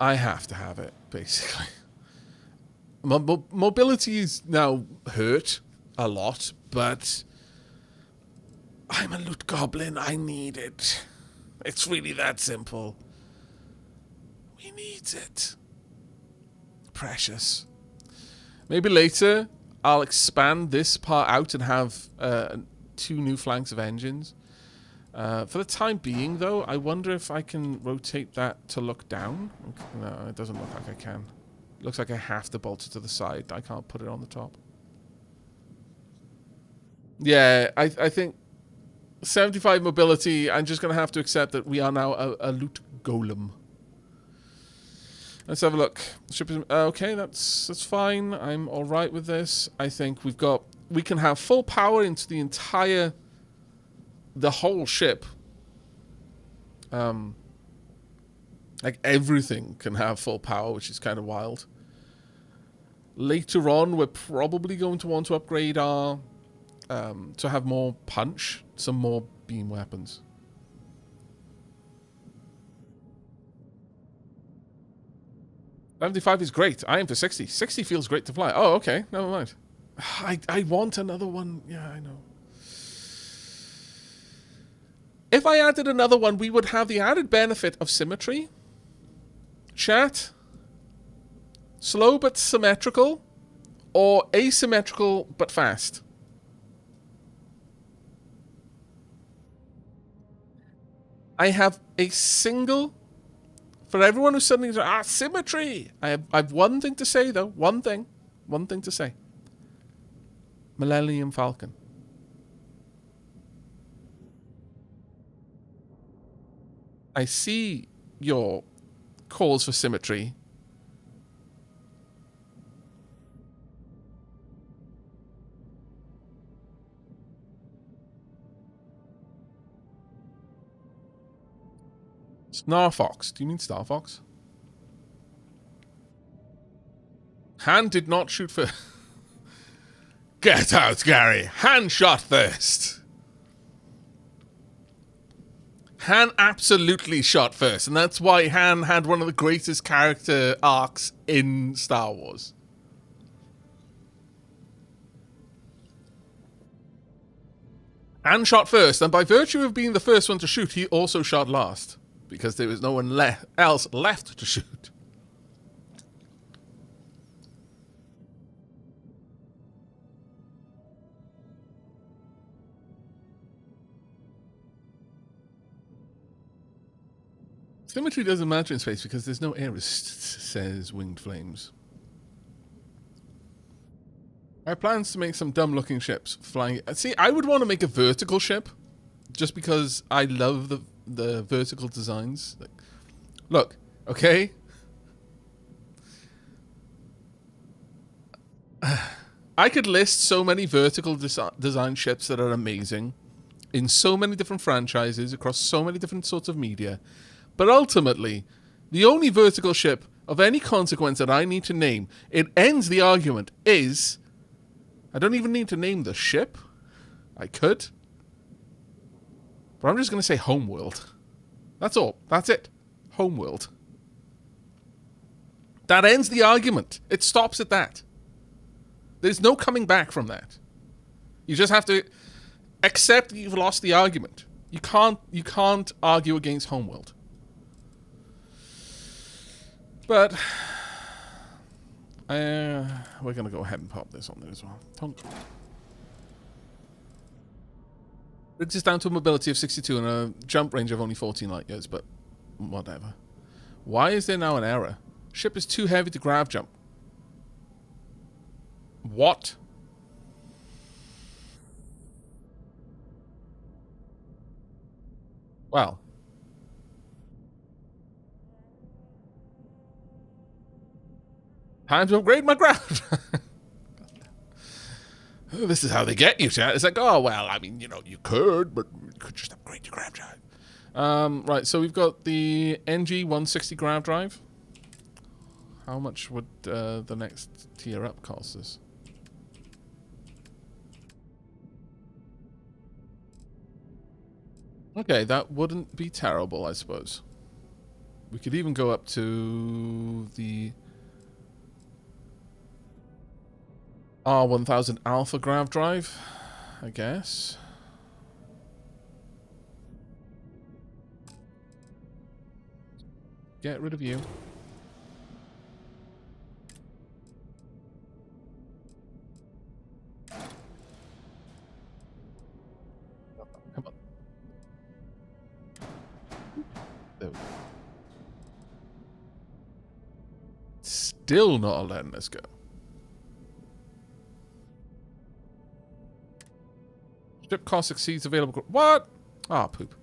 I have to have it, basically. Mobility is now hurt a lot, but I'm a loot goblin. I need it. It's really that simple. We need it. Precious. Maybe later I'll expand this part out and have 2 new flanks of engines. For the time being, though, I wonder if I can rotate that to look down. No, it doesn't look like I can. It looks like I have to bolt it to the side. I can't put it on the top. Yeah, I think 75 mobility, I'm just going to have to accept that we are now a loot golem. Let's have a look. Ship is okay. That's fine. I'm all right with this. I think we can have full power into the whole ship. Like everything can have full power, which is kind of wild. Later on, we're probably going to want to upgrade our to have more punch, some more beam weapons. $75 is great. I am for 60. 60 feels great to fly. Oh, okay. Never mind. I want another one. Yeah, I know. If I added another one, we would have the added benefit of symmetry. Chat. Slow but symmetrical. Or asymmetrical but fast. I have a single... For everyone who's suddenly saying, symmetry! I have one thing to say, though. One thing to say. Millennium Falcon. I see your calls for symmetry. Snarfox. Do you mean Star Fox? Han did not shoot first. Get out, Gary. Han shot first. Han absolutely shot first, and that's why Han had one of the greatest character arcs in Star Wars. Han shot first, and by virtue of being the first one to shoot, he also shot last. Because there was no one else left to shoot. Symmetry doesn't matter in space because there's no air resist, says Winged Flames. I have plans to make some dumb-looking ships flying. See, I would want to make a vertical ship, just because I love the vertical designs. Like, look, okay? I could list so many vertical design ships that are amazing in so many different franchises across so many different sorts of media. But ultimately, the only vertical ship of any consequence that I need to name, it ends the argument, is... I don't even need to name the ship. I could. But I'm just going to say Homeworld. That's all. That's it. Homeworld. That ends the argument. It stops at that. There's no coming back from that. You just have to accept that you've lost the argument. You can't argue against Homeworld. But we're going to go ahead and pop this on there as well. Brings us down to a mobility of 62 and a jump range of only 14 light years, but whatever. Why is there now an error? Ship is too heavy to grav jump. What? Well. Time to upgrade my grav. This is how they get you, chat. It's like, oh, well, I mean, you know, you could, but you could just upgrade your grav drive. Right, so we've got the NG160 grav drive. How much would the next tier up cost us? Okay, that wouldn't be terrible, I suppose. We could even go up to the R1000 Alpha grav drive, I guess. Get rid of you. Come on. There we go. Still not letting us go. Ship cost exceeds available. What? Ah, poop.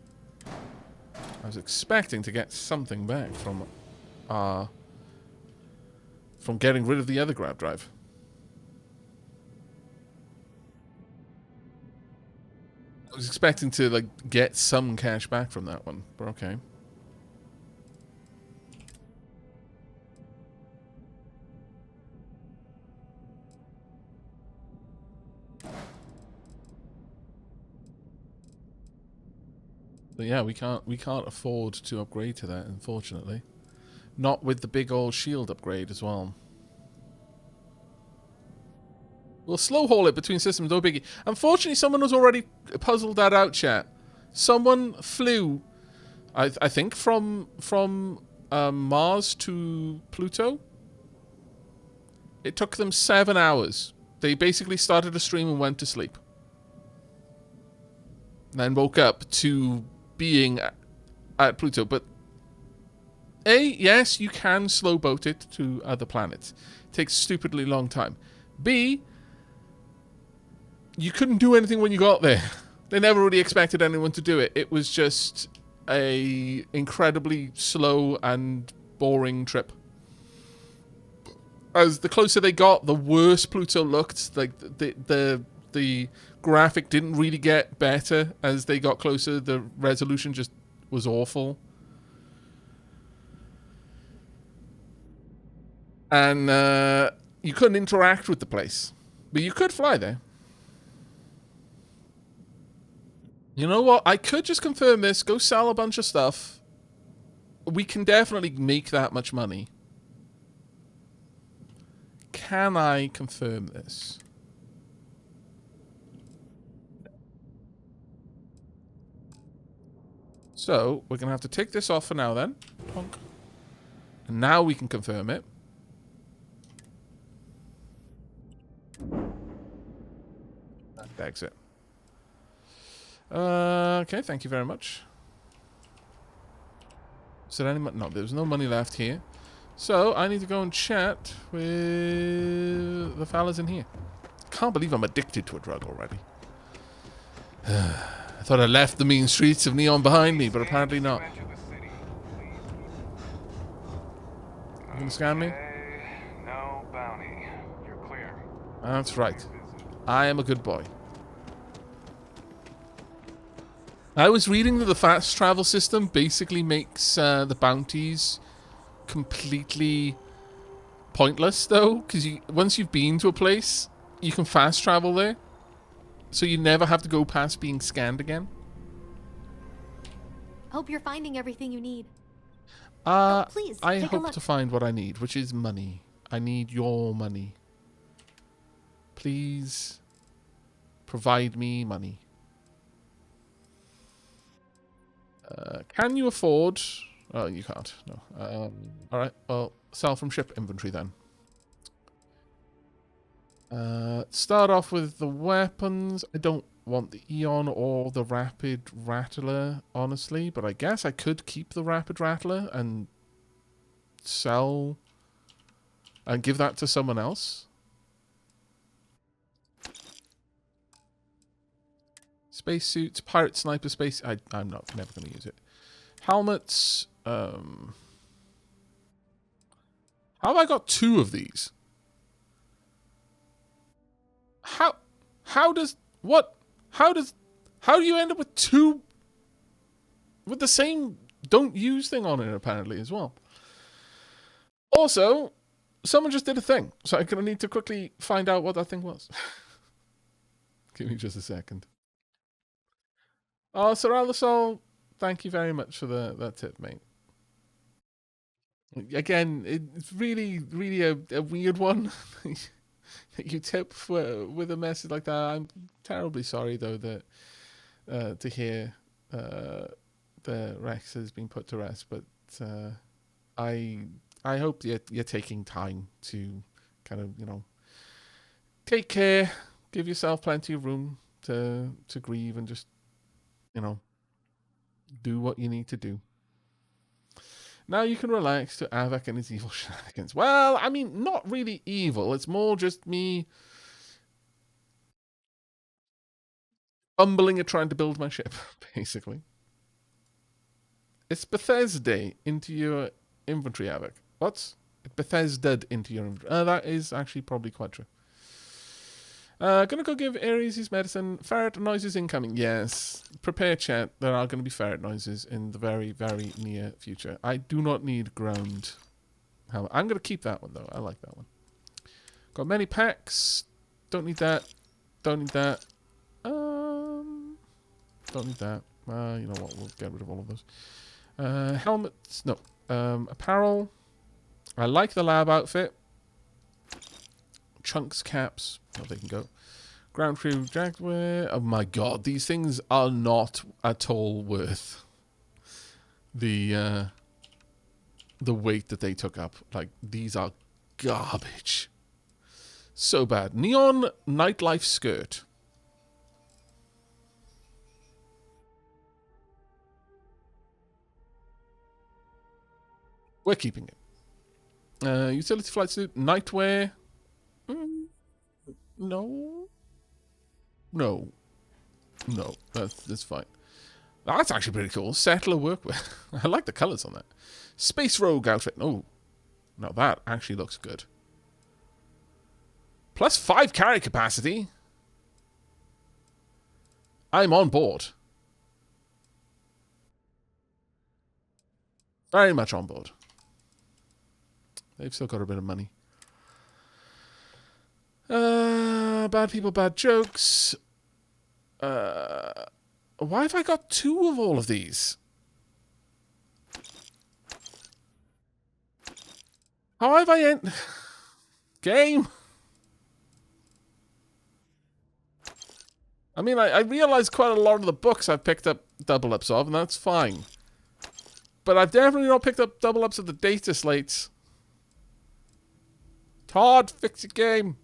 I was expecting to get something back from getting rid of the other grab drive. I was expecting to like get some cash back from that one, but okay. But yeah, we can't afford to upgrade to that, unfortunately. Not with the big old shield upgrade as well. We'll slow haul it between systems, no biggie. Unfortunately, someone has already puzzled that out, chat. Someone flew, I think, from Mars to Pluto. It took them 7 hours. They basically started a stream and went to sleep. And then woke up to being at Pluto. But A, yes, you can slow boat it to other planets. It takes a stupidly long time. B, you couldn't do anything when you got there. They never really expected anyone to do it. It was just a incredibly slow and boring trip. As the closer they got, the worse Pluto looked. Like the graphic didn't really get better as they got closer. The resolution just was awful. And you couldn't interact with the place. But you could fly there. You know what? I could just confirm this. Go sell a bunch of stuff. We can definitely make that much money. Can I confirm this? So, we're going to have to take this off for now then. Plonk. And now we can confirm it. Exit. Okay, thank you very much. Is there any money? No, there's no money left here. So, I need to go and chat with the fellas in here. Can't believe I'm addicted to a drug already. I thought I left the mean streets of Neon behind me, but apparently not. You gonna scan me? No bounty. You're clear. That's right. I am a good boy. I was reading that the fast travel system basically makes the bounties completely pointless, though, because once you've been to a place, you can fast travel there, so you never have to go past being scanned again. Hope you're finding everything you need. Please, I take a hope look. to find what I need, which is money. I need your money. Please provide me money. Can you afford... Oh, you can't. No. Alright, well, sell from ship inventory then. Start off with the weapons. I don't want the Eon or the Rapid Rattler, honestly, but I guess I could keep the Rapid Rattler and sell and give that to someone else. Spacesuits, pirate sniper space. I'm never going to use it. Helmets. How have I got 2 of these? How do you end up with 2 with the same don't use thing on it apparently as well? Also, someone just did a thing, so I'm going to need to quickly find out what that thing was. Give me just a second. Oh, Sir Alasol, thank you very much for that tip, mate. Again, it's really, really a weird one that you tip with a message like that. I'm terribly sorry, though, that to hear the Rex has been put to rest, but I hope you're taking time to kind of, take care, give yourself plenty of room to grieve and just, do what you need to do. Now you can relax to Aavak and his evil shenanigans. Well, I mean, not really evil. It's more just me fumbling at trying to build my ship, basically. It's Bethesda into your inventory, Aavak. What? Bethesda into your inventory. That is actually probably quite true. Gonna go give Ares his medicine. Ferret noises incoming. Yes. Prepare, chat. There are going to be ferret noises in the very, very near future. I do not need ground. I'm going to keep that one, though. I like that one. Got many packs. Don't need that. Don't need that. Don't need that. You know what? We'll get rid of all of those. Helmets. No. Apparel. I like the lab outfit. Chunks, caps. Oh, they can go. Ground crew, jaguar. Oh my god, these things are not at all worth the weight that they took up. Like, these are garbage. So bad. Neon nightlife skirt. We're keeping it. Utility flight suit, nightwear. No. That's fine. That's actually pretty cool. Settler workwear. I like the colours on that. Space Rogue outfit. Oh, now that actually looks good. Plus 5 carry capacity. I'm on board. Very much on board. They've still got a bit of money. Bad people, bad jokes. Why have I got 2 of all of these? How have I game? I mean, I realize quite a lot of the books I've picked up double ups of, and that's fine. But I've definitely not picked up double ups of the data slates. Todd, fix your game.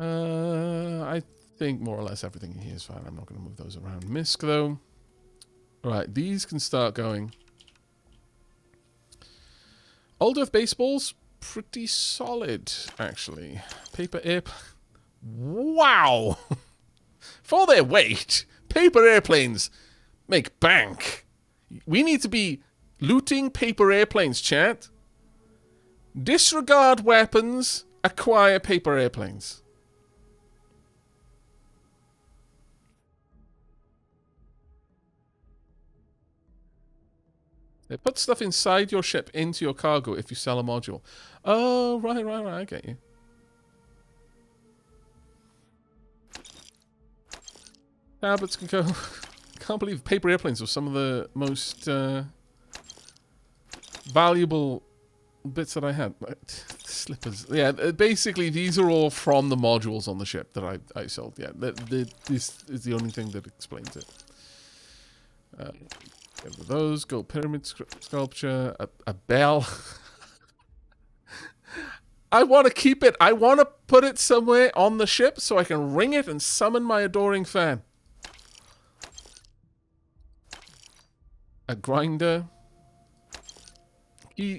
I think more or less everything here is fine. I'm not going to move those around. Misc, though. Right, these can start going. Old Earth baseballs, pretty solid, actually. Paper airplane. Wow! For their weight, paper airplanes make bank. We need to be looting paper airplanes, chat. Disregard weapons, acquire paper airplanes. They put stuff inside your ship into your cargo if you sell a module. Oh, right, I get you. Tablets can go. Can't believe paper airplanes were some of the most valuable bits that I had. Slippers. Yeah, basically these are all from the modules on the ship that I sold. Yeah, this is the only thing that explains it. Get rid of those. Gold pyramid sculpture. A bell. I want to keep it. I want to put it somewhere on the ship so I can ring it and summon my adoring fan. A grinder.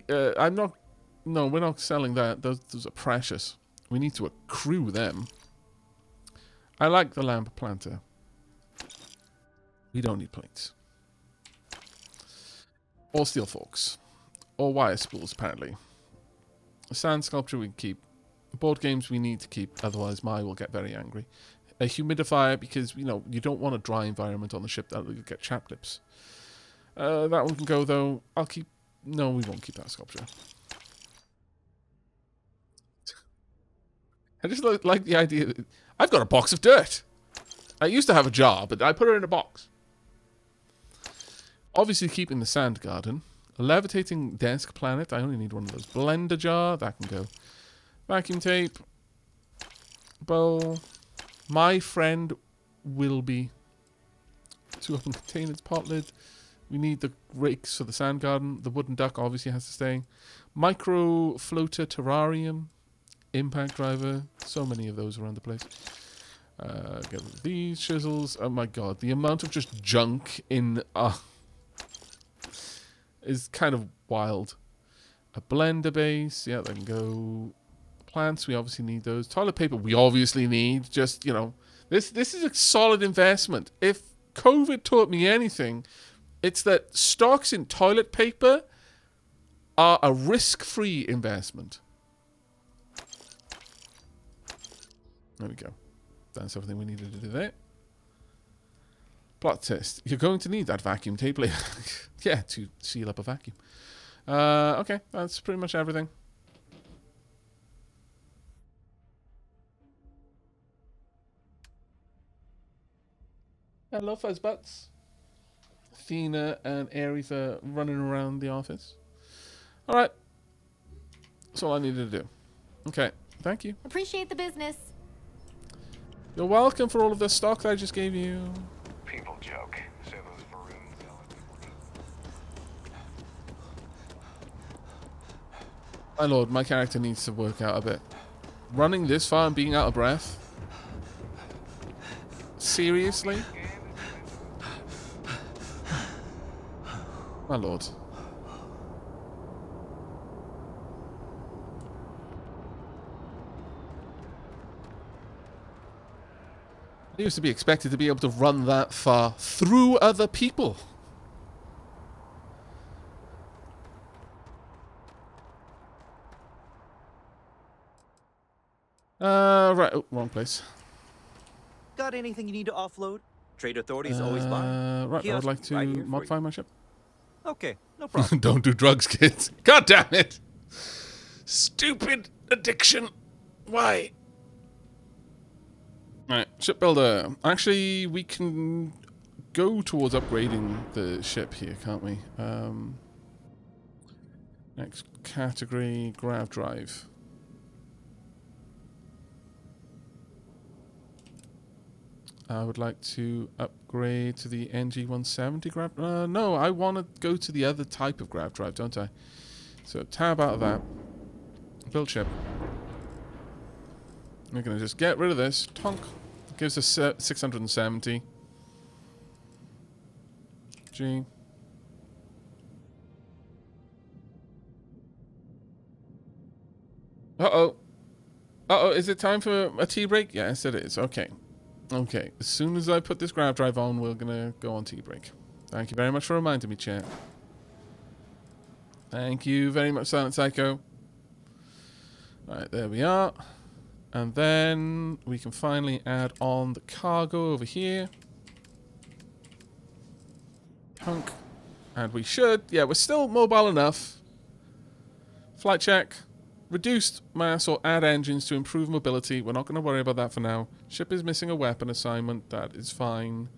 I'm not... No, we're not selling that. Those are precious. We need to accrue them. I like the lamp planter. We don't need plates. Or steel forks. Or wire spools, apparently. A sand sculpture we can keep. Board games we need to keep, otherwise Mai will get very angry. A humidifier, because, you don't want a dry environment on the ship. That'll get chapped lips. That one can go, though. I'll keep... No, we won't keep that sculpture. I just like the idea that... I've got a box of dirt. I used to have a jar, but I put it in a box. Obviously keeping the sand garden. A levitating desk planet. I only need one of those. Blender jar. That can go. Vacuum tape. Bowl. My friend will be. 2 open containers. Pot lid. We need the rakes for the sand garden. The wooden duck obviously has to stay. Micro floater terrarium. Impact driver. So many of those around the place. Get rid of these chisels. Oh my god. The amount of just junk in... is kind of wild. A blender base. Yeah, that can go. Plants. We obviously need those. Toilet paper. We obviously need. Just, you know. This is a solid investment. If COVID taught me anything... It's that stocks in toilet paper are a risk-free investment. There we go. That's everything we needed to do there. Plot test. You're going to need that vacuum tape later. Yeah, to seal up a vacuum. Okay, that's pretty much everything. Hello, Fuzzbutts. Athena and Ares are running around the office. Alright. That's all I needed to do. Okay. Thank you. Appreciate the business. You're welcome for all of the stock that I just gave you. People joke. Say those Varoons. My lord, my character needs to work out a bit. Running this far and being out of breath? Seriously? My lord. I used to be expected to be able to run that far through other people. Right. Oh, wrong place. Got anything you need to offload? Trade authorities always buy. Right, I would like to right here for modify my ship. Okay, no problem. Don't do drugs, kids. God damn it. Stupid addiction. Why? Alright, shipbuilder. Actually, we can go towards upgrading the ship here, can't we? Next category, grav drive. I would like to upgrade to the NG170 grav. No, I want to go to the other type of grav drive, don't I? So tab out of that. Build ship. We're going to just get rid of this. Tonk. Gives us 670. G. Uh-oh. Uh-oh, is it time for a tea break? Yes, it is. Okay. Okay. As soon as I put this grav drive on, we're going to go on tea break. Thank you very much for reminding me, chat. Thank you very much, Silent Psycho. Alright, there we are. And then we can finally add on the cargo over here. Hunk. And we should. Yeah, we're still mobile enough. Flight check. Reduced mass or add engines to improve mobility. We're not going to worry about that for now. Ship is missing a weapon assignment. That is fine.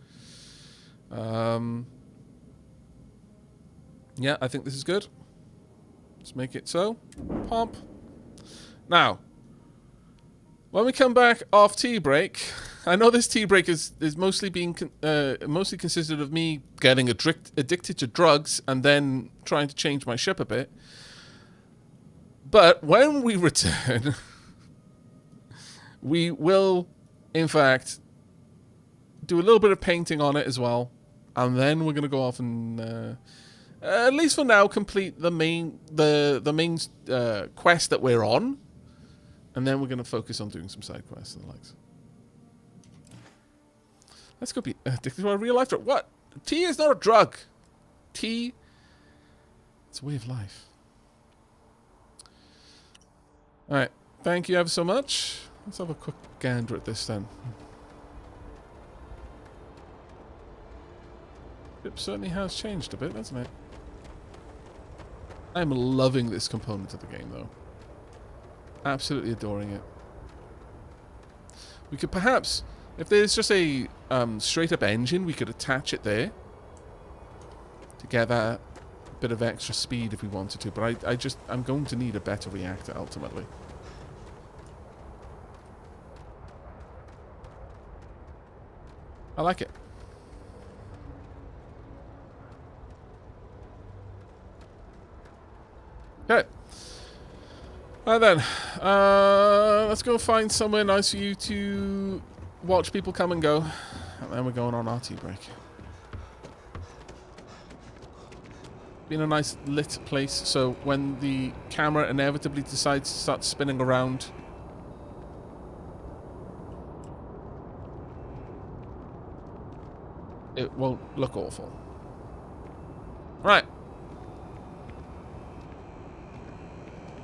Yeah, I think this is good. Let's make it so. Pump. Now, when we come back off tea break, I know this tea break is mostly being mostly consisted of me getting addicted to drugs and then trying to change my ship a bit. But when we return, we will, in fact, do a little bit of painting on it as well, and then we're going to go off and, at least for now, complete the main quest that we're on. And then we're going to focus on doing some side quests and the likes. Let's go be addicted to a real life drug. What? Tea is not a drug. Tea, it's a way of life. Alright. Thank you ever so much. Let's have a quick gander at this then. It certainly has changed a bit, hasn't it? I'm loving this component of the game, though. Absolutely adoring it. We could perhaps, if there's just a straight up engine, we could attach it there. to get that bit of extra speed if we wanted to. But I'm going to need a better reactor ultimately. I like it. Okay. Alright then. Let's go find somewhere nice for you to watch people come and go. And then we're going on our tea break. Been a nice lit place, so when the camera inevitably decides to start spinning around, it won't look awful. Right.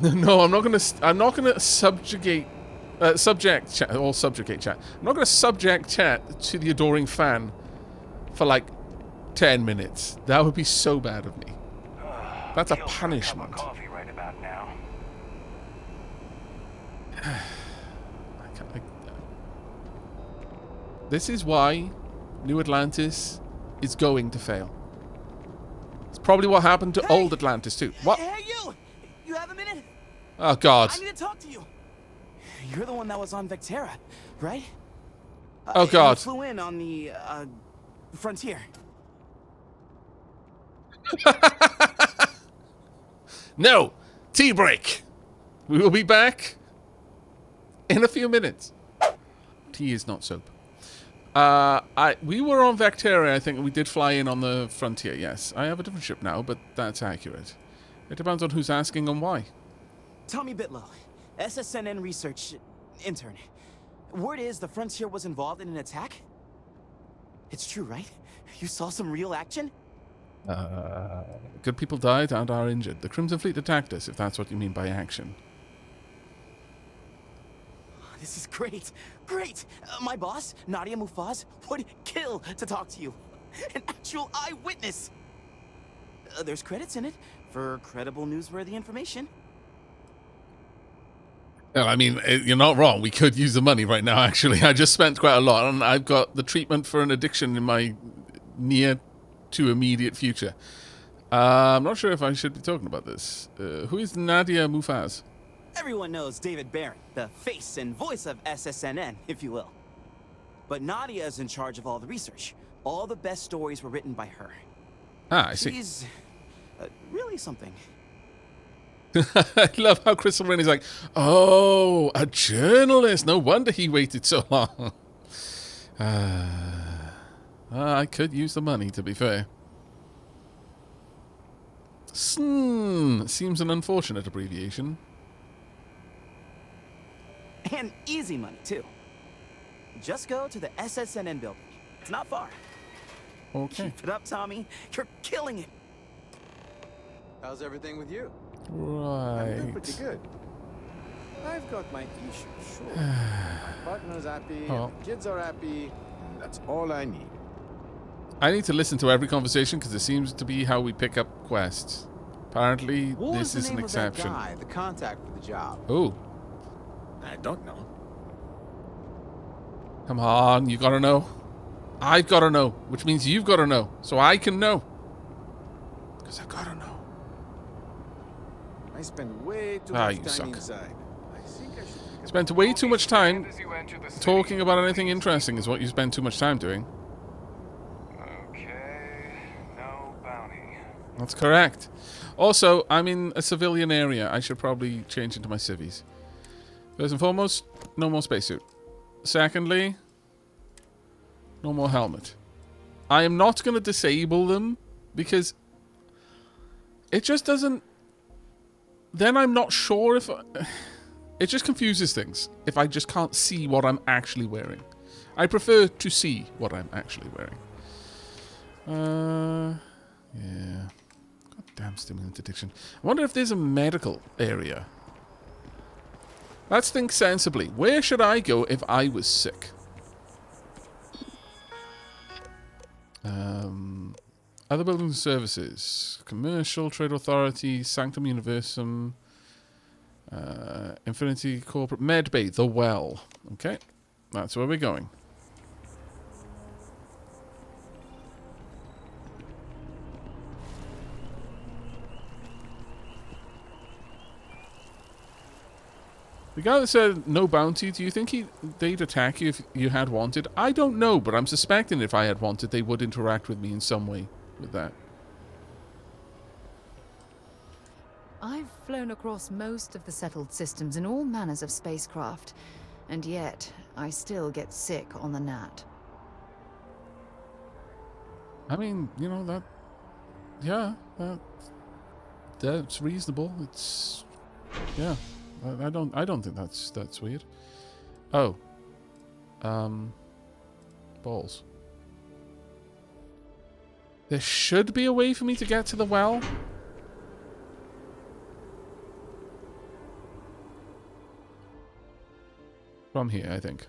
No, I'm not gonna subjugate chat. I'm not gonna subject chat to the adoring fan for like 10 minutes. That would be so bad of me. That's a punishment. Coffee right about now. This is why New Atlantis is going to fail. It's probably what happened to old Atlantis too. What? Hey, you! You have a minute? Oh, God. I need to talk to you. You're the one that was on Vectera, right? Oh, God. You flew in on the, frontier. No! Tea break! We will be back in a few minutes. Tea is not soap. We were on Vectera, I think. We did fly in on the frontier, yes. I have a different ship now, but that's accurate. It depends on who's asking and why. Tommy Bitlow, SSNN research intern. Word is the frontier was involved in an attack? It's true, right? You saw some real action? Good people died and are injured. The Crimson Fleet attacked us, if that's what you mean by action. This is great. Great. My boss, Nadia Mufaz, would kill to talk to you. An actual eyewitness. There's credits in it for credible, newsworthy information. Well, I mean, you're not wrong. We could use the money right now, actually. I just spent quite a lot, and I've got the treatment for an addiction in my near to immediate future. I'm not sure if I should be talking about this. Who is Nadia Mufaz? Everyone knows David Barron, the face and voice of SSNN, if you will. But Nadia is in charge of all the research. All the best stories were written by her. Ah, I see. She's really something. I love how Crystal Rain is like, oh, a journalist. No wonder he waited so long. I could use the money, to be fair. Seems an unfortunate abbreviation. And easy money, too. Just go to the SSNN building. It's not far. Okay. Keep it up, Tommy. You're killing it. How's everything with you? Right. I'm doing pretty good. I've got my issues, sure. My partner's happy, Oh. the kids are happy, and that's all I need. I need to listen to every conversation because it seems to be how we pick up quests. Apparently, What this was is the an name of that exception. guy, the contact for the job? Oh, I don't know. come on. You gotta know. I've gotta know, which means you've gotta know. So I can know. Because I gotta know. I spend way too Ah, much you time suck. inside. I think I should pick up Spent way too much time As you enter the city, talking about anything interesting is what you spend too much time doing. Okay, no bounty. That's correct. Also, I'm in a civilian area. I should probably change into my civvies. First and foremost, no more spacesuit. Secondly, no more helmet. I am not going to disable them because it just doesn't... Then I'm not sure if... It just confuses things if I just can't see what I'm actually wearing. I prefer to see what I'm actually wearing. Yeah. Goddamn stimulant addiction. I wonder if there's a medical area. Let's think sensibly. Where should I go if I was sick? Other buildings and services. Commercial, Trade Authority, Sanctum Universum, Infinity Corporate, Medbay, The Well. Okay, that's where we're going. The guy that said no bounty, do you think they'd attack you if you had wanted? I don't know, but I'm suspecting if I had wanted, they would interact with me in some way with that. I've flown across most of the settled systems in all manners of spacecraft, and yet I still get sick on the Nat. I mean, you know, that... Yeah, that's reasonable. It's... Yeah. I don't think that's weird. Oh. Balls. There should be a way for me to get to the well. From here, I think.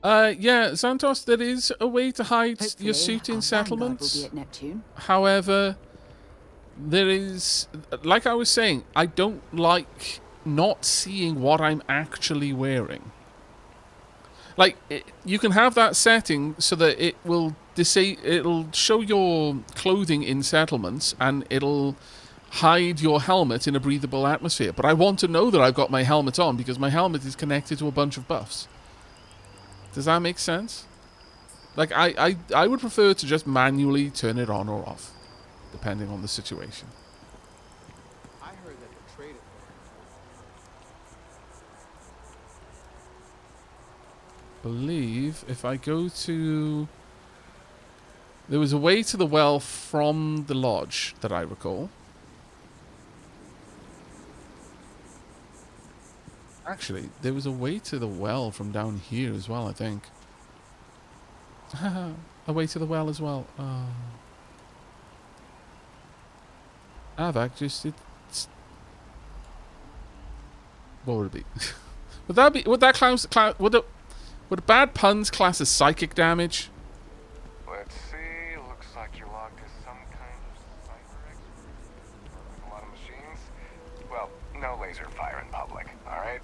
Yeah, Santos, there is a way to hide your suit in settlements. Will be at Neptune. However, there is, like I was saying, I don't like not seeing what I'm actually wearing. Like, you can have that setting so that it will it'll show your clothing in settlements and it'll hide your helmet in a breathable atmosphere. But I want to know that I've got my helmet on because my helmet is connected to a bunch of buffs. Does that make sense? Like, I would prefer to just manually turn it on or off, depending on the situation. I heard that the trade Believe if I go to... There was a way to the well from the lodge that I recall. Actually, there was a way to the well from down here as well, I think. A way to the well as well. Oh. Aavak just... It's... What would it be? Would that be... Would that class... Would bad puns class as psychic damage? Let's see. Looks like you're logged as some kind of cyber expert. A lot of machines. Well, no laser fire in public, alright?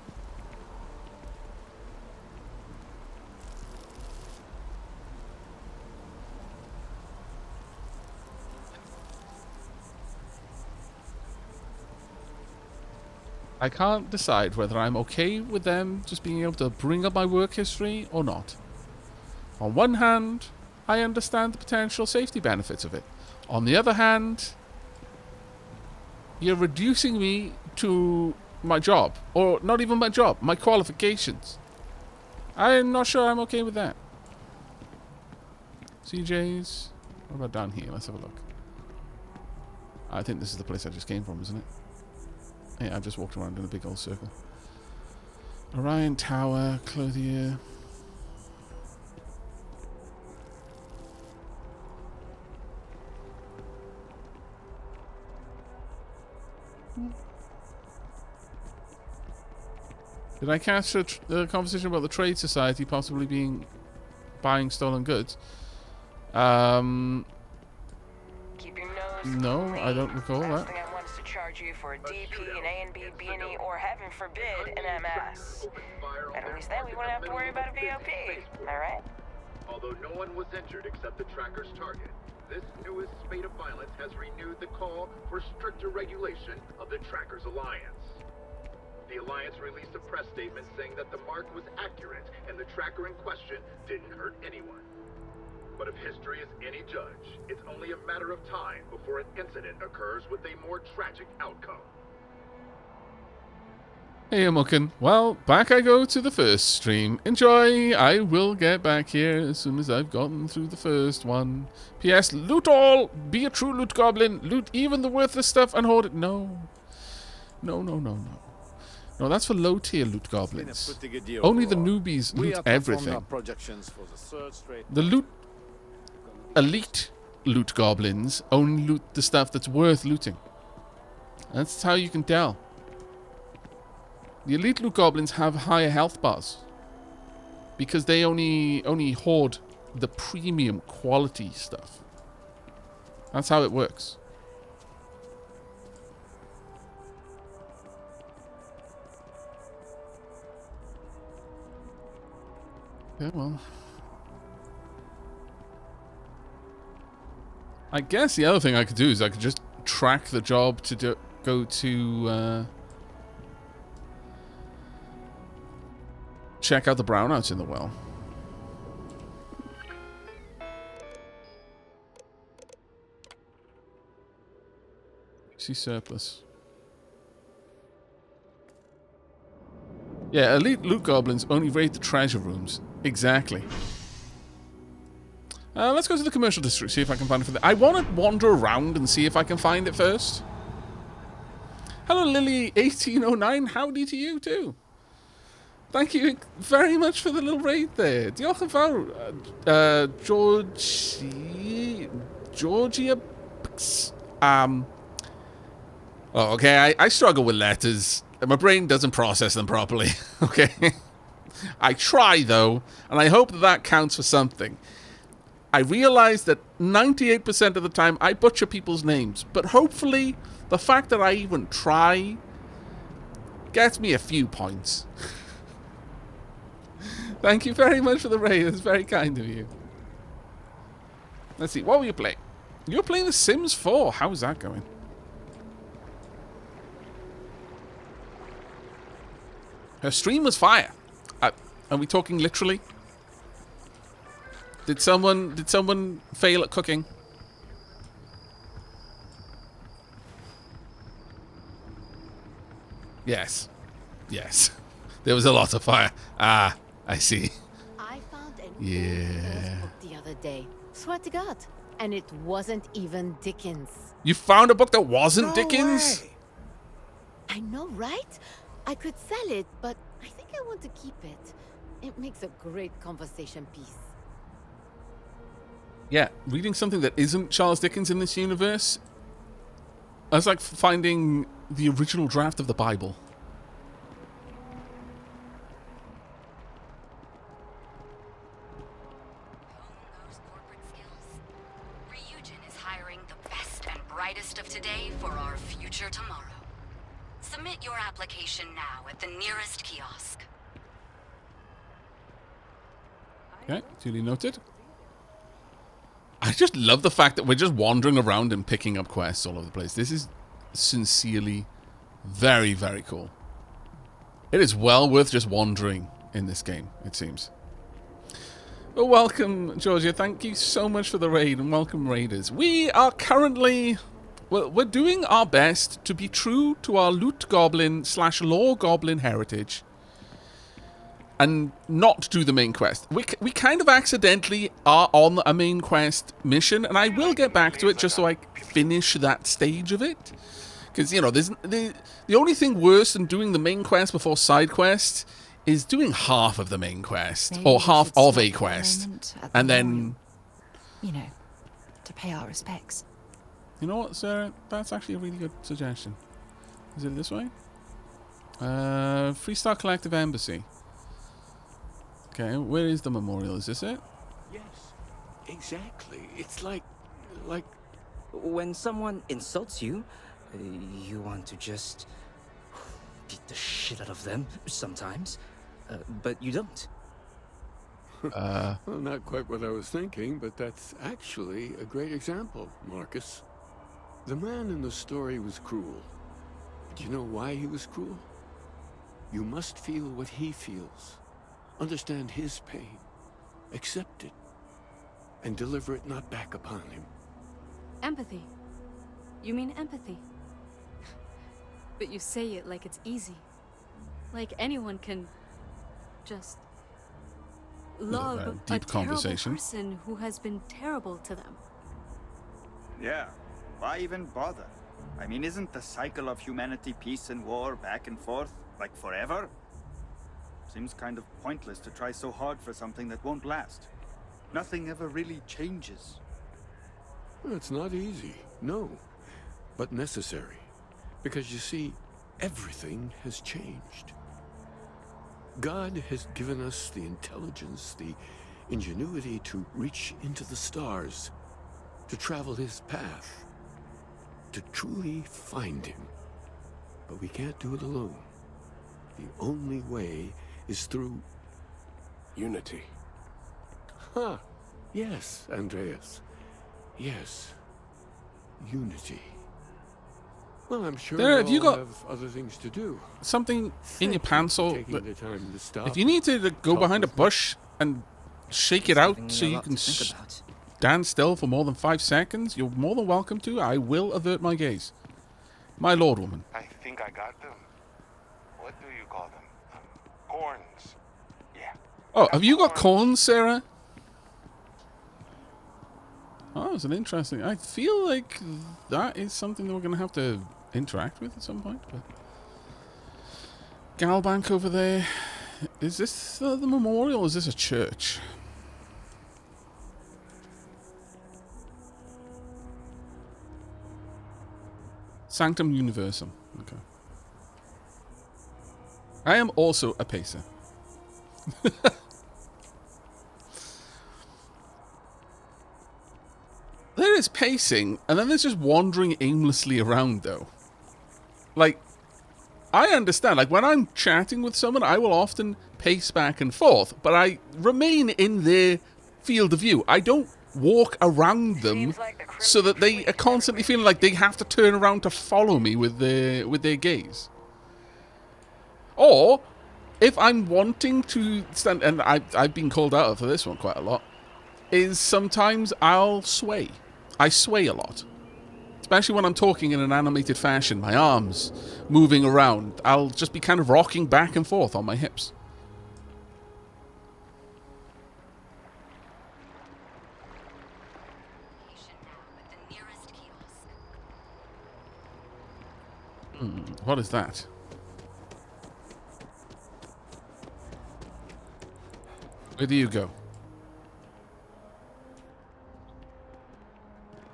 I can't decide whether I'm okay with them just being able to bring up my work history or not. On one hand, I understand the potential safety benefits of it. On the other hand, you're reducing me to my job. Or not even my job, my qualifications. I'm not sure I'm okay with that. CJ's. What about down here? Let's have a look. I think this is the place I just came from, isn't it? Yeah, I've just walked around in a big old circle. Orion Tower, Clothier. Did I catch a conversation about the Trade Society possibly buying stolen goods? Keep your nose No, clean. I don't recall Last that. thing I want is to charge you for a DP, an A and B, B and E, or heaven forbid, an MS. And at least then we wouldn't have to worry about a VOP. Am I right? Although no one was injured except the tracker's target, this newest spate of violence has renewed the call for stricter regulation of the Trackers Alliance. The Alliance released a press statement saying that the mark was accurate and the tracker in question didn't hurt anyone. But if history is any judge, it's only a matter of time before an incident occurs with a more tragic outcome. Hey, Amukin. Well, back I go to the first stream. Enjoy! I will get back here as soon as I've gotten through the first one. P.S. Loot all! Be a true loot goblin! Loot even the worthless stuff and hoard it. No. No, no, no, no. No, that's for low-tier loot goblins. Only the newbies loot everything. The loot... Elite loot goblins only loot the stuff that's worth looting. That's how you can tell. The elite loot goblins have higher health bars because they only hoard the premium quality stuff. That's how it works. Yeah, well. I guess the other thing I could do is I could just track the job to go to check out the brownouts in the well. See surplus. Yeah, elite loot goblins only raid the treasure rooms. Exactly. Let's go to the commercial district, see if I can find it for the... I want to wander around and see if I can find it first. Hello, Lily1809. Howdy to you, too. Thank you very much for the little raid there. Diolch yn fawr, Georgia... Oh, okay, I struggle with letters. My brain doesn't process them properly, okay? I try, though, and I hope that that counts for something. I realize that 98% of the time I butcher people's names, but hopefully the fact that I even try gets me a few points. Thank you very much for the raid. It's very kind of you. Let's see, what were you playing? You were playing The Sims 4. How's that going? Her stream was fire. Are we talking literally? Did someone fail at cooking? Yes. Yes. There was a lot of fire. Ah, I see. I found an Yeah. book the other day. Swear to God. And it wasn't even Dickens. You found a book that wasn't Dickens? way. I know, right? I could sell it, but I think I want to keep it. It makes a great conversation piece. Yeah, reading something that isn't Charles Dickens in this universe, that's like finding the original draft of the Bible. Those corporate skills. Ryujin is hiring the best and brightest of today for our future tomorrow. Submit your application now at the nearest kiosk. Okay, duly noted. I just love the fact that we're just wandering around and picking up quests all over the place. This is sincerely very, very cool. It is well worth just wandering in this game, it seems. Well, welcome, Georgia. Thank you so much for the raid, and welcome, raiders. We are currently... Well, we're doing our best to be true to our loot goblin / lore goblin heritage and not do the main quest. We kind of accidentally are on a main quest mission, and I will get back to it just so I finish that stage of it. Because, you know, there's the only thing worse than doing the main quest before side quests is doing half of the main quest, Maybe or we half should of stop a for quest, moment at the and then... memorial. You know, to pay our respects. You know what, Sarah? That's actually a really good suggestion. Is it this way? Freestar Collective Embassy. Okay, where is the memorial? Is this it? Yes, exactly. It's like... When someone insults you, you want to just beat the shit out of them sometimes, but you don't. Well, not quite what I was thinking, but that's actually a great example, Marcus. The man in the story was cruel. But you know why he was cruel? You must feel what he feels. Understand his pain. Accept it. And deliver it not back upon him. Empathy. You mean empathy? But you say it like it's easy. Like anyone can just love a deep terrible conversation. person who has been terrible to them. Yeah, why even bother? I mean, isn't the cycle of humanity peace and war back and forth, like forever? Seems kind of pointless to try so hard for something that won't last. Nothing ever really changes. Well, it's not easy, no, but necessary. Because you see, everything has changed. God has given us the intelligence, the ingenuity to reach into the stars, to travel his path, to truly find him. But we can't do it alone. The only way is through unity. Huh. Yes, Andreas. Yes. Unity. Well, I'm sure There, have you got have other things to do. something in your pants, or Taking the time to stop. if you need to go talk behind a with me. bush and shake it out so you can stand still for more than 5 seconds, you're more than welcome to. I will avert my gaze. My lord, woman. I think I got them. What do you call them? Corns. Yeah. Oh, have you got corns, Sarah? Oh, it's an interesting. I feel like that is something that we're going to have to interact with at some point. But Galbank over there. Is this the memorial? Or is this a church? Sanctum Universum. Okay. I am also a pacer. There is pacing, and then there's just wandering aimlessly around, though. Like, I understand. Like, when I'm chatting with someone, I will often pace back and forth, but I remain in their field of view. I don't walk around them so that they are constantly feeling like they have to turn around to follow me with their gaze. Or, if I'm wanting to stand, and I've been called out for this one quite a lot, is sometimes I'll sway. I sway a lot. Especially when I'm talking in an animated fashion, my arms moving around. I'll just be kind of rocking back and forth on my hips. What is that? Where do you go?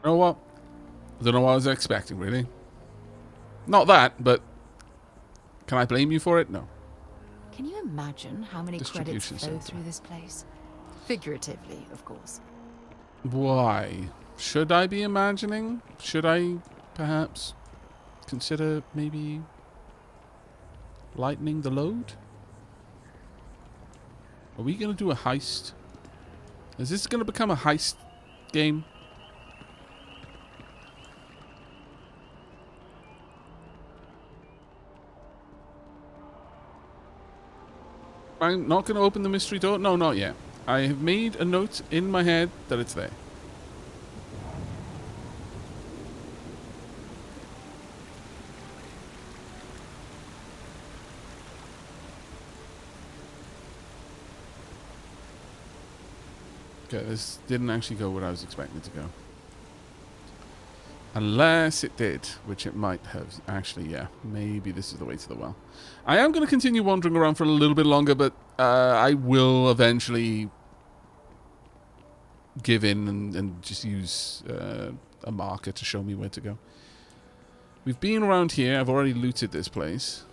You know what? I don't know what I was expecting, really. Not that, but can I blame you for it? No. Can you imagine how many credits Distribution flow center. through this place? Figuratively, of course. Why? Should I be imagining? Should I, perhaps, consider maybe lightening the load? Are we going to do a heist? Is this going to become a heist game? I'm not going to open the mystery door? No, not yet. I have made a note in my head that it's there. Okay, this didn't actually go where I was expecting it to go. Unless it did, which it might have. Actually, yeah. Maybe this is the way to the well. I am going to continue wandering around for a little bit longer, but I will eventually give in and just use a marker to show me where to go. We've been around here. I've already looted this place.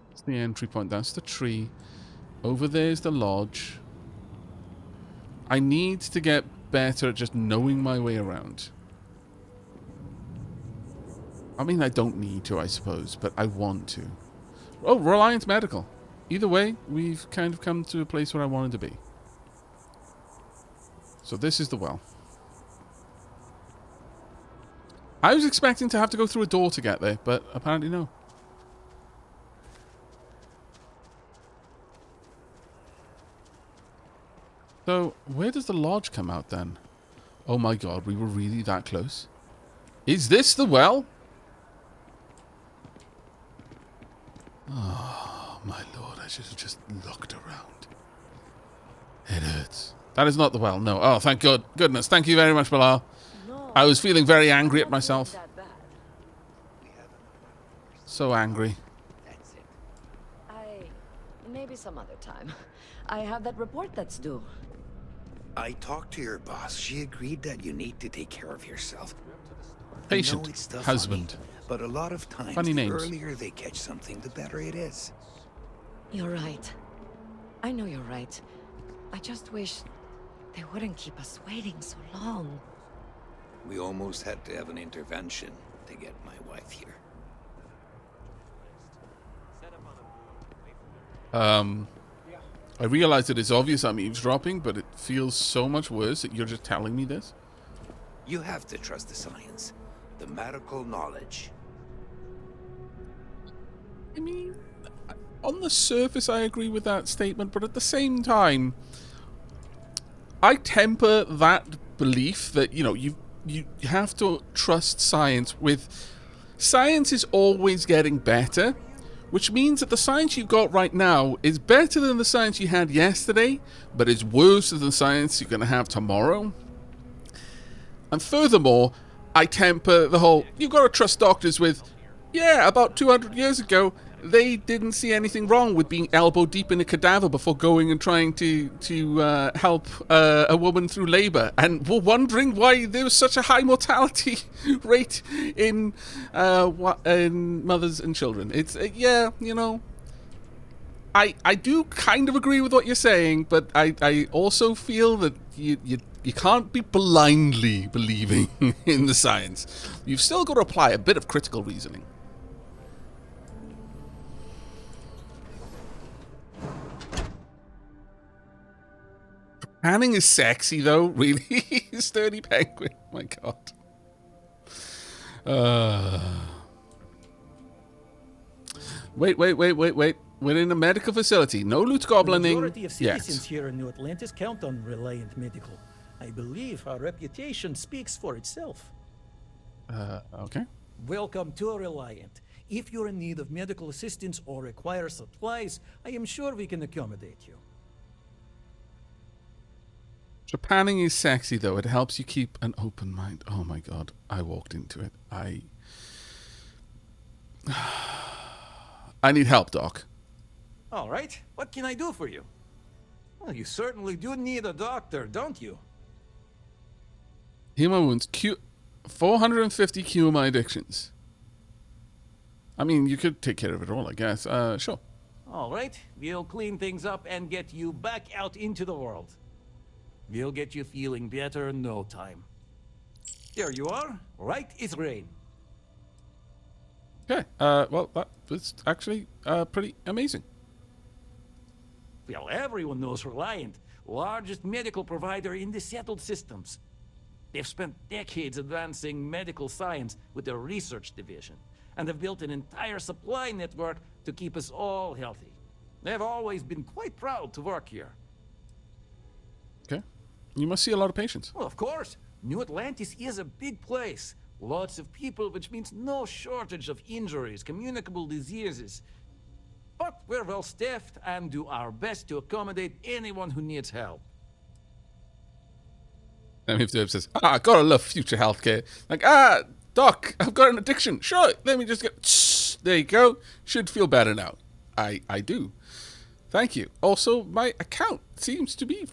That's the entry point. That's the tree. Over there's the lodge. I need to get better at just knowing my way around. I mean, I don't need to, I suppose, but I want to. Oh, Reliant Medical. Either way, we've kind of come to a place where I wanted to be. So this is the well. I was expecting to have to go through a door to get there, but apparently no. So, where does the lodge come out then? Oh my god, we were really that close. Is this the well? Oh, my lord, I should have just looked around. It hurts. That is not the well, no. Oh, thank God. Goodness, thank you very much, Bilal. I was feeling very angry at myself. So angry. That's it. Maybe some other time. I have that report that's due. I talked to your boss. She agreed that you need to take care of yourself. Patient, I know it's tough, husband. honey, but a lot of times, Funny the names. earlier they catch something, the better it is. You're right. I know you're right. I just wish they wouldn't keep us waiting so long. We almost had to have an intervention to get my wife here. I realize that it's obvious I'm eavesdropping, but it feels so much worse that you're just telling me this. You have to trust the science, the medical knowledge. I mean, on the surface, I agree with that statement, but at the same time, I temper that belief that, you know, you have to trust science with... Science is always getting better, which means that the science you've got right now is better than the science you had yesterday, but is worse than the science you're going to have tomorrow. And furthermore, I temper the whole, you've got to trust doctors with, yeah, about 200 years ago, they didn't see anything wrong with being elbow deep in a cadaver before going and trying to help a woman through labor, and were wondering why there was such a high mortality rate in mothers and children. It's yeah, you know, I do kind of agree with what you're saying, but I also feel that you can't be blindly believing in the science. You've still got to apply a bit of critical reasoning. Panning is sexy, though. Really? Sturdy penguin. My God. Wait. We're in a medical facility. No loot goblining. The majority of citizens here in New Atlantis count on Reliant Medical. I believe our reputation speaks for itself. Okay. Welcome to Reliant. If you're in need of medical assistance or require supplies, I am sure we can accommodate you. Panning is sexy, though. It helps you keep an open mind. Oh my God. I walked into it. I need help, Doc. All right. What can I do for you? Well, you certainly do need a doctor, don't you? Heal my wounds. 450 cure my addictions. I mean, you could take care of it all, I guess. Sure. All right. We'll clean things up and get you back out into the world. We'll get you feeling better in no time. There you are. Right is rain. Okay. Well, that was actually pretty amazing. Well, everyone knows Reliant, largest medical provider in the settled systems. They've spent decades advancing medical science with their research division, and have built an entire supply network to keep us all healthy. They've always been quite proud to work here. Okay. You must see a lot of patients. Well, of course. New Atlantis is a big place. Lots of people, which means no shortage of injuries, communicable diseases. But we're well staffed and do our best to accommodate anyone who needs help. And if the says, gotta love future healthcare. Like, Doc, I've got an addiction. Sure, let me just get... There you go. Should feel better now. I do. Thank you. Also, my account seems to be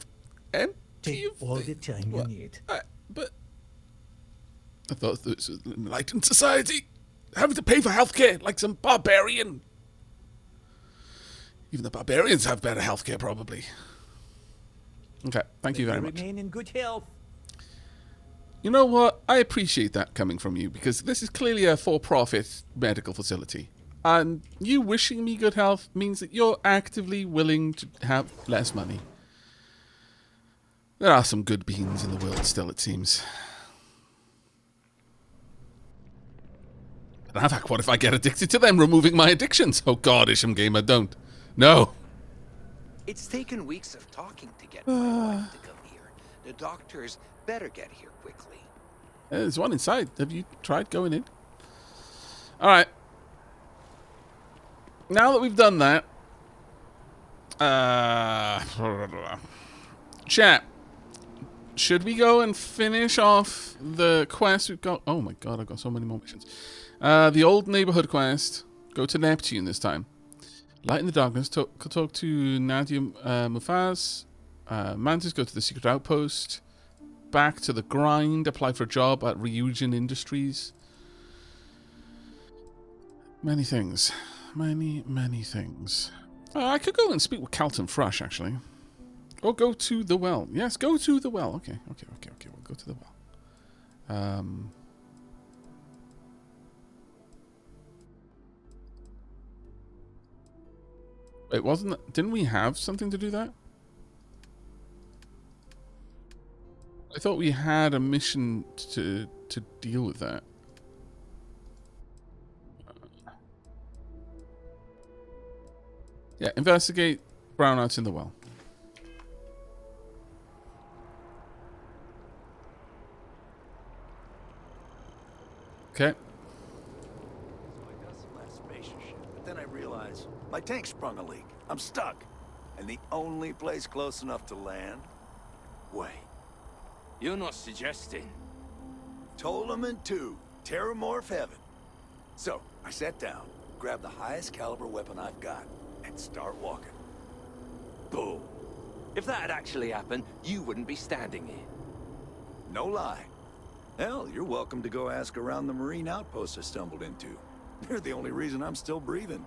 empty. Take all the time you need. But I thought this was an enlightened society. Having to pay for healthcare like some barbarian. Even the barbarians have better healthcare, probably. Okay, thank you very much. Remain in good health. You know what? I appreciate that coming from you, because this is clearly a for-profit medical facility. And you wishing me good health means that you're actively willing to have less money. There are some good beans in the world still, it seems. But Aavak, what if I get addicted to them, removing my addictions? Oh God, Isham Gamer, don't. No. It's taken weeks of talking to get my wife to come here. The doctors better get here quickly. There's one inside. Have you tried going in? Alright. Now that we've done that... Chat. Should we go and finish off the quest we've got? Oh my God, I've got so many more missions. The old neighborhood quest. Go to Neptune this time. Light in the darkness. Talk to Nadia Mufaz. Mantis, go to the secret outpost. Back to the grind. Apply for a job at Ryujin Industries. Many things. Many things. I could go and speak with Calton Frush, actually. Or go to the well. Yes, go to the well. Okay. We'll go to the well. Wait, didn't we have something to do that? thought we had a mission to deal with that. Yeah, investigate brownouts in the well. Okay. But then I realized my tank sprung a leak. I'm stuck. And the only place close enough to land? Wait. You're not suggesting? Ptolemy 2, Terramorph Heaven. So, I sat down, grabbed the highest caliber weapon I've got, and start walking. Boom. If that had actually happened, you wouldn't be standing here. No lie. Hell, you're welcome to go ask around the marine outpost I stumbled into. They're the only reason I'm still breathing.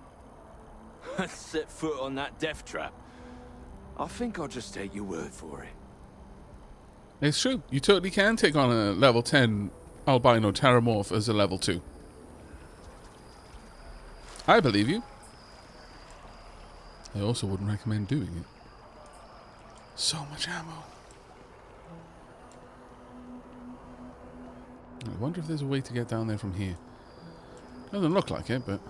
Set foot on that death trap. I think I'll just take your word for it. It's true. You totally can take on a level 10 albino terramorph as a level 2. I believe you. I also wouldn't recommend doing it. So much ammo. I wonder if there's a way to get down there from here. Doesn't look like it, but...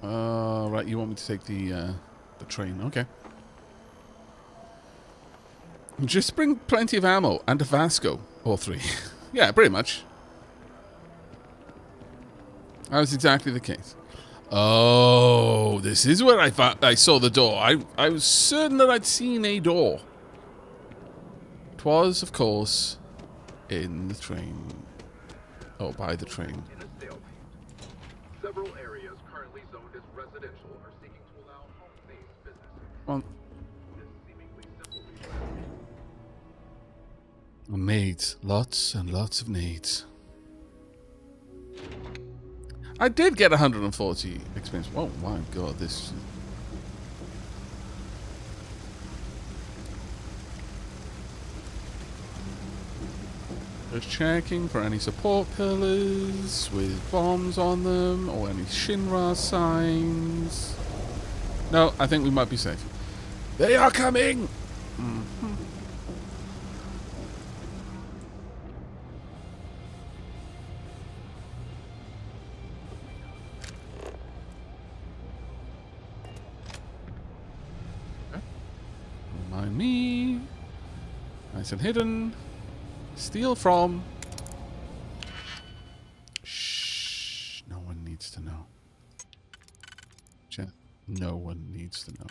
right, you want me to take the train. Okay. Just bring plenty of ammo and a Vasco. Or 3. Yeah, pretty much. That was exactly the case. Oh, this is where I saw the door. I was certain that I'd seen a door. 'Twas, of course, in the train. Oh, by the train. Several areas currently zoned as residential are seeking to allow home-based businesses. Well, nades. Lots and lots of nades. I did get 140 experience. Oh my god, this... Just checking for any support pillars with bombs on them or any Shinra signs. No, I think we might be safe. They are coming! Mm-hmm. Don't mind me. Nice and hidden. Steal from. Shh. No one needs to know. No one needs to know.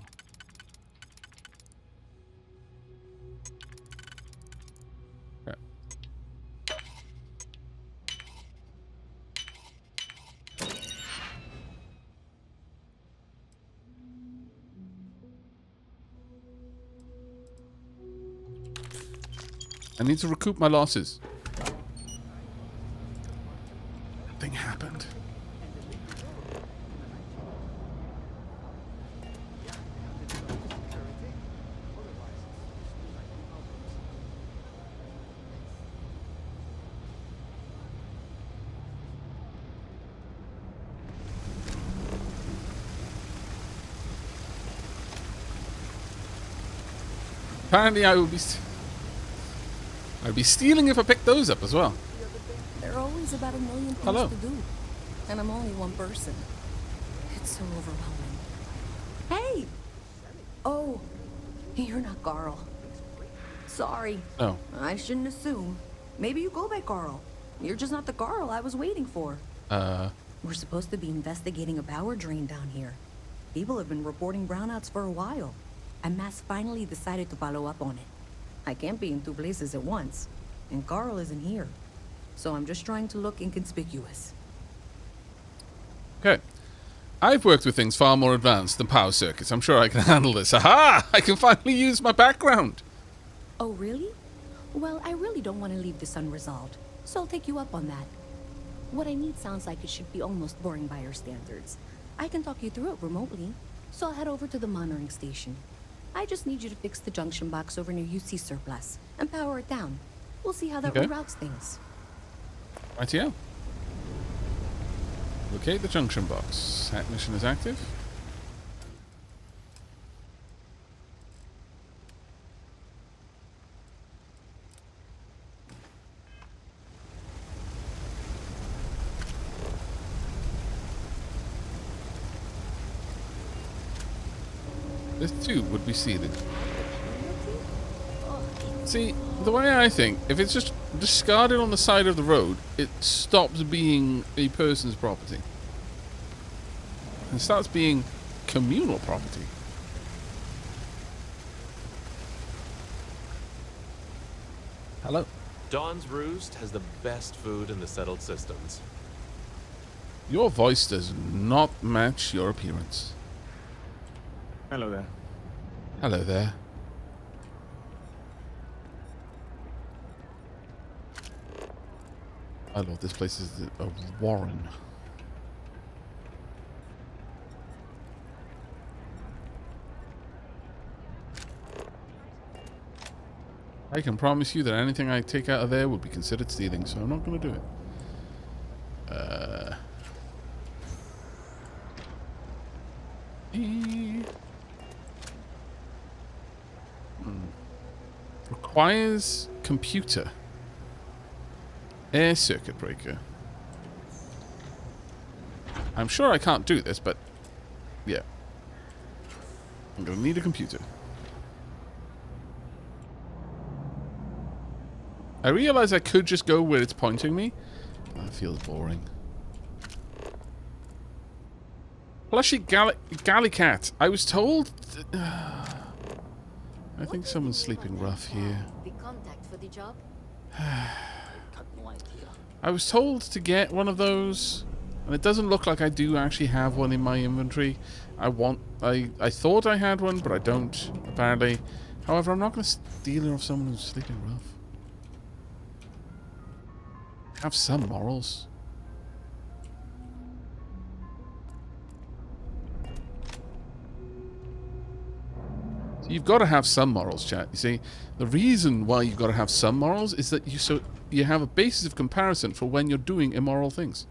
Okay. I need to recoup my losses. Nothing happened. Apparently I will be... I'd be stealing if I picked those up as well. There are always about a million things to do. And I'm only one person. It's so overwhelming. Hey! Oh, you're not Carl. Sorry. Oh. I shouldn't assume. Maybe you go by Carl. You're just not the Carl I was waiting for. We're supposed to be investigating a power drain down here. People have been reporting brownouts for a while. And Mass finally decided to follow up on it. I can't be in two places at once, and Carl isn't here. So I'm just trying to look inconspicuous. Okay. I've worked with things far more advanced than power circuits. I'm sure I can handle this. Aha! I can finally use my background. Oh, really? Well, I really don't want to leave this unresolved, so I'll take you up on that. What I need sounds like it should be almost boring by your standards. I can talk you through it remotely, so I'll head over to the monitoring station. I just need you to fix the junction box over near UC Surplus and power it down. We'll see how that reroutes things. Rightio. Locate the junction box. That mission is active. This too would be seated. See, the way I think, if it's just discarded on the side of the road, it stops being a person's property. And starts being communal property. Hello. Dawn's Roost has the best food in the settled systems. Your voice does not match your appearance. Hello there. Hello there. I love this place is a warren. I can promise you that anything I take out of there would be considered stealing, so I'm not going to do it. Requires computer. Air circuit breaker. I'm sure I can't do this, but yeah. I'm going to need a computer. I realize I could just go where it's pointing me. That feels boring. Plushy galley cat. I was told... I think someone's sleeping rough here. The contact for the job? I was told to get one of those, and it doesn't look like I do actually have one in my inventory. I thought I had one, but I don't, apparently. However, I'm not going to steal it off someone who's sleeping rough. Have some morals. So you've got to have some morals, chat. You see, the reason why you've got to have some morals is that you have a basis of comparison for when you're doing immoral things.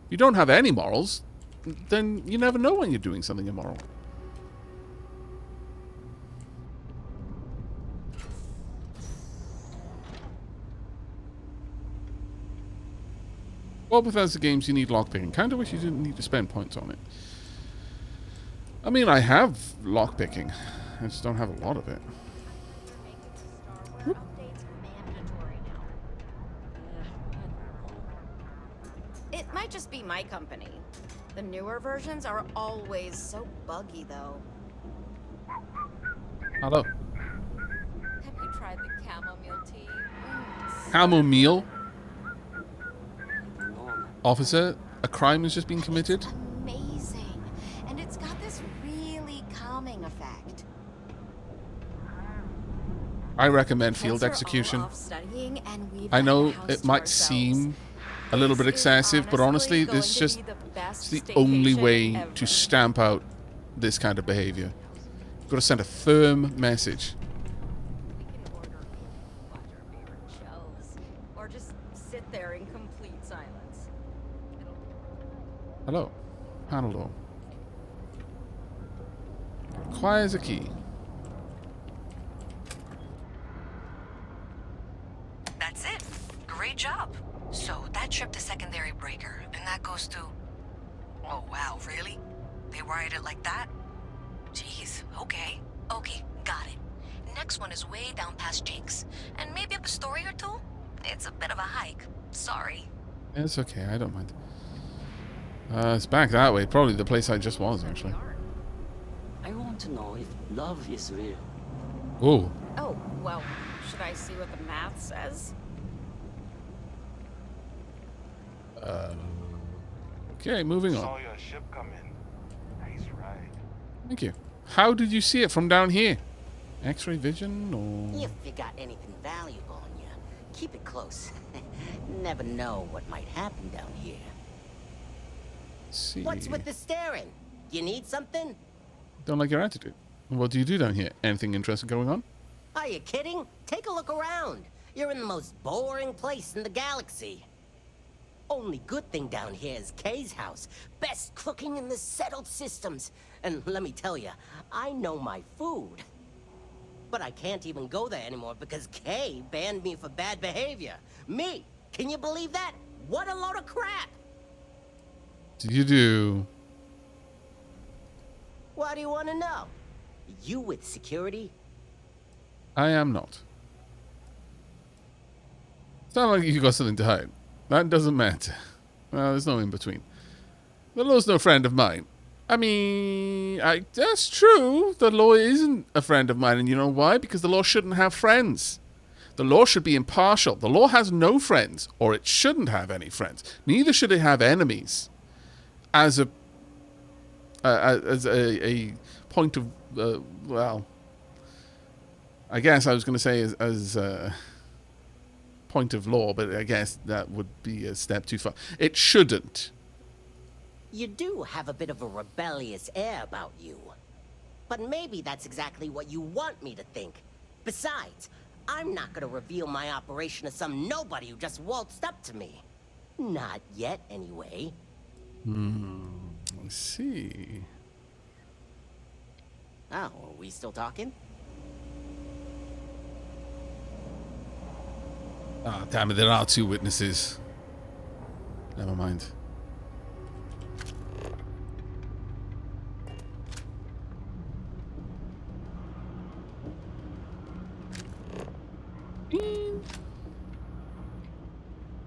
If you don't have any morals, then you never know when you're doing something immoral. Well, Bethesda games, you need lockpicking. Kind of wish you didn't need to spend points on it. I mean, I have lockpicking. I just don't have a lot of it. It might just be my company. The newer versions are always so buggy, though. Hello. Have you tried the chamomile tea? Chamomile? Officer, a crime has just been committed. Amazing. And it's got this really calming effect. I recommend field execution. I know it might seem a little bit excessive, but honestly, it's just it's the only way to stamp out this kind of behavior. You've got to send a firm message. Or just sit there in complete silence. Hello. Panel door. Requires a key. That's it. Great job. So that trip to secondary breaker, and that goes to... Oh, wow, really? They wired it like that? Jeez, okay. Okay, got it. Next one is way down past Jake's. And maybe up a story or two? It's a bit of a hike. Sorry. It's okay, I don't mind. It's back that way. Probably the place I just was, actually. I want to know if love is real. Ooh. Oh, well, should I see what the math says? Okay, moving on. Saw your ship come in. Nice ride. Thank you. How did you see it from down here? X-ray vision, or... If you got anything valuable on you, keep it close. Never know what might happen down here. Let's see. What's with the staring? You need something? Don't like your attitude. What do you do down here? Anything interesting going on? Are you kidding? Take a look around. You're in the most boring place in the galaxy. Only good thing down here is Kay's house. Best cooking in the settled systems. And let me tell you, I know my food. But I can't even go there anymore because Kay banned me for bad behavior. Me! Can you believe that? What a load of crap! Do you do... What do you want to know? You with security? I am not. It's not like you got something to hide. That doesn't matter. Well, there's no in between. The law's no friend of mine. I mean, that's true. The law isn't a friend of mine, and you know why? Because the law shouldn't have friends. The law should be impartial. The law has no friends, or it shouldn't have any friends. Neither should it have enemies. As a point of, well, I guess I was going to say as a point of law, but I guess that would be a step too far. It shouldn't. You do have a bit of a rebellious air about you. But maybe that's exactly what you want me to think. Besides, I'm not gonna reveal my operation to some nobody who just waltzed up to me. Not yet, anyway. I see. Oh, are we still talking? Ah, damn it, there are 2 witnesses. Never mind.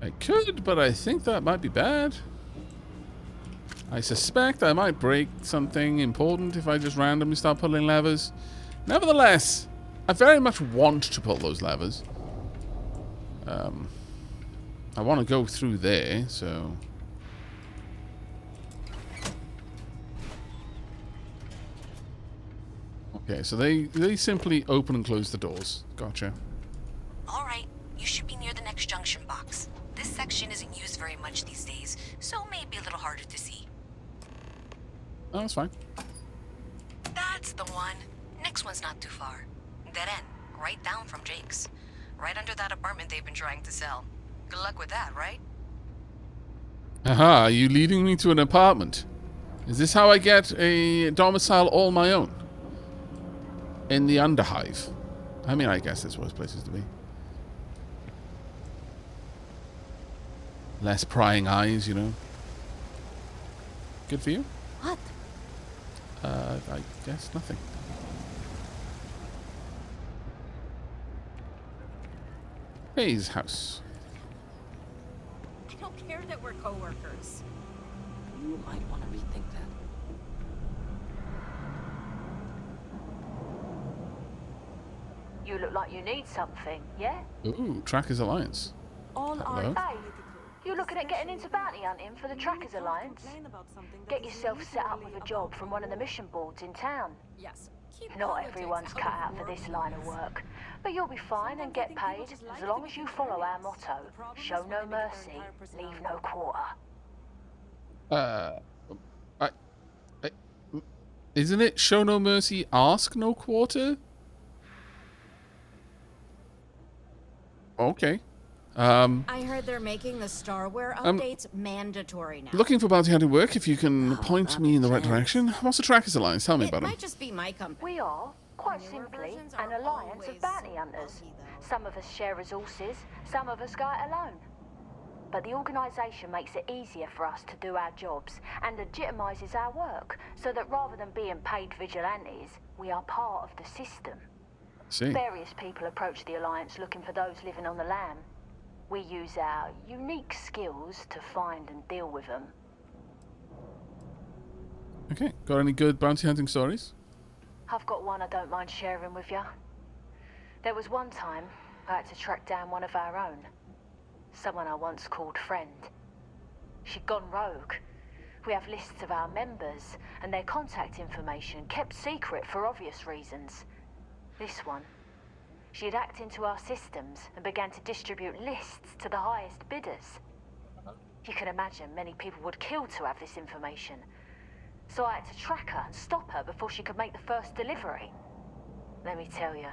I could, but I think that might be bad. I suspect I might break something important if I just randomly start pulling levers. Nevertheless, I very much want to pull those levers. I want to go through there, so... Okay, so they simply open and close the doors. Gotcha. Alright, you should be near the next junction box. This section isn't used very much these days, so may be a little harder to see. Oh, that's fine. That's the one. Next one's not too far. Dead end, right down from Jake's. Right under that apartment they've been trying to sell. Good luck with that, right? Aha, are you leading me to an apartment? Is this how I get a domicile all my own? In the Underhive? I mean, I guess there's worse places to be. Less prying eyes, you know. Good for you? What? I guess nothing. Hayes' house. I don't care that we're co-workers. You might want to rethink that. You look like you need something, yeah? Ooh, Trackers Alliance. Hello? Hey, you looking at getting into bounty hunting for the Trackers Alliance? Get yourself set up with a job from one of the mission boards in town. Yes. Not everyone's cut out for this line of work, but you'll be fine and get paid as long as you follow our motto: show no mercy, leave no quarter. Isn't it show no mercy, ask no quarter? Okay. I heard they're making the Starware updates mandatory now. Looking for bounty hunting work. If you can point me in the right direction. What's the Trackers Alliance? Tell me about It them. might just be my company. We are, quite simply, an alliance of bounty hunters. Some of us share resources, some of us go it alone. But the organisation makes it easier for us to do our jobs and legitimises our work, so that rather than being paid vigilantes, we are part of the system. See. Various people approach the Alliance looking for those living on the lam. We use our unique skills to find and deal with them. Okay. Got any good bounty hunting stories? I've got one I don't mind sharing with you. There was one time I had to track down one of our own. Someone I once called friend. She'd gone rogue. We have lists of our members and their contact information kept secret for obvious reasons. This one, she had hacked into our systems and began to distribute lists to the highest bidders. You can imagine many people would kill to have this information. So I had to track her and stop her before she could make the first delivery. Let me tell you,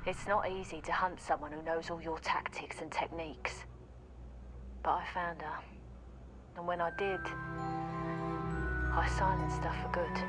it's not easy to hunt someone who knows all your tactics and techniques. But I found her. And when I did, I silenced her for good.